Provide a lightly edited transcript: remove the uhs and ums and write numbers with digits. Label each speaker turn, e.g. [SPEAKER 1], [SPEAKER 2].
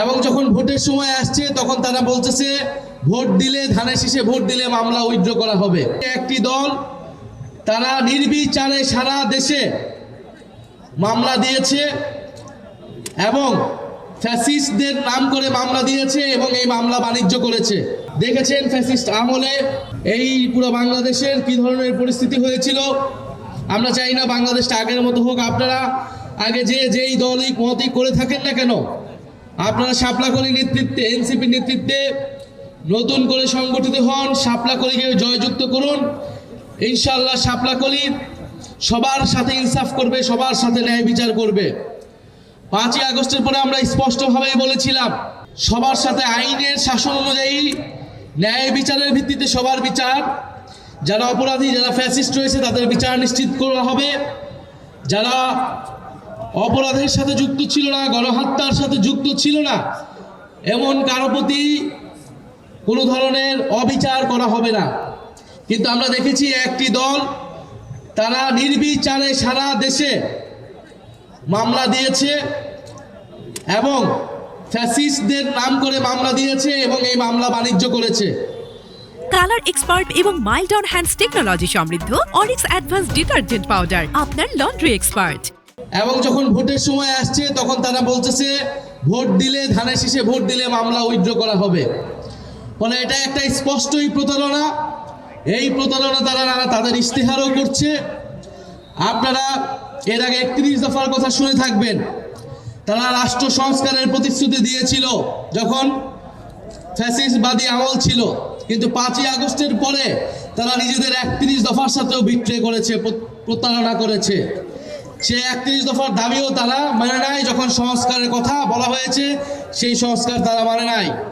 [SPEAKER 1] এবং যখন ভোটের সময় আসছে তখন তারা বলতেছে ভোট দিলে ধানের শীষে ভোট দিলে মামলা উইথড্র করা হবে। একটি দল তারা নির্বিচারে সারা দেশে মামলা দিয়েছে এবং ফ্যাসিস্টদের নাম করে মামলা দিয়েছে এবং এই মামলা বাণিজ্য করেছে। দেখেছেন ফ্যাসিস্ট আমলে এই পুরো বাংলাদেশের কি ধরনের পরিস্থিতি হয়েছিল। আমরা চাই না বাংলাদেশটা আগের মতো হোক। আপনারা আগে যেই দলই মতই করে থাকেন না কেন, আপনারা শাপলাকলির নেতৃত্বে, এনসিপির নেতৃত্বে নতুন করে সংগঠিত হন, শাপলাকলিকে জয়যুক্ত করুন। ইনশাআল্লাহ শাপলাকলি সবার সাথে ইনসাফ করবে, সবার সাথে ন্যায় বিচার করবে। 5ই আগস্টের পরে আমরা স্পষ্টভাবে বলেছিলাম সবার সাথে আইনের শাসন অনুযায়ী ন্যায় বিচারের ভিত্তিতে সবার বিচার। যারা অপরাধী, যারা ফ্যাসিস্ট রয়েছে তাদের বিচার নিশ্চিত করা হবে। যারা অপরাধের সাথে যুক্ত ছিল না, গণহত্যার সাথে যুক্ত ছিল না, এমন কারো প্রতি কোনো ধরনের অবিচার করা হবে না। কিন্তু আমরা দেখেছি একটি দল তারা নির্বিচারে সারা দেশে মামলা দিয়েছে এবং ফ্যাসিস্টদের নাম করে মামলা দিয়েছে এবং এই মামলা বাণিজ্য করেছে।
[SPEAKER 2] কালার এক্সপার্ট এবং মাইল্ড অন হ্যান্ডস টেকনোলজি সমৃদ্ধ অরিক্স অ্যাডভান্স ডিটারজেন্ট পাউডার আপনার লন্ড্রি এক্সপার্ট।
[SPEAKER 1] এবং যখন ভোটের সময় আসছে তখন তারা বলতেছে ভোট দিলে ধানের শীষে ভোট দিলে মামলা উইথড্র করা হবে। ফলে এটা একটা স্পষ্টই প্রতারণা। এই প্রতারণা তারা তাদের ইশতেহারও করছে। আপনারা এর আগে 31 দফার কথা শুনে থাকবেন। তারা রাষ্ট্র সংস্কারের প্রতিশ্রুতি দিয়েছিল যখন ফ্যাসিস্টবাদী আমল ছিল, কিন্তু 5ই আগস্টের পরে তারা নিজেদের 31 দফার সাথেও বিট্রে করেছে, প্রতারণা করেছে। সেই 31 দফার দাবিও তারা মানে নাই। যখন সংস্কারের কথা বলা হয়েছে সেই সংস্কার তারা মানে নাই।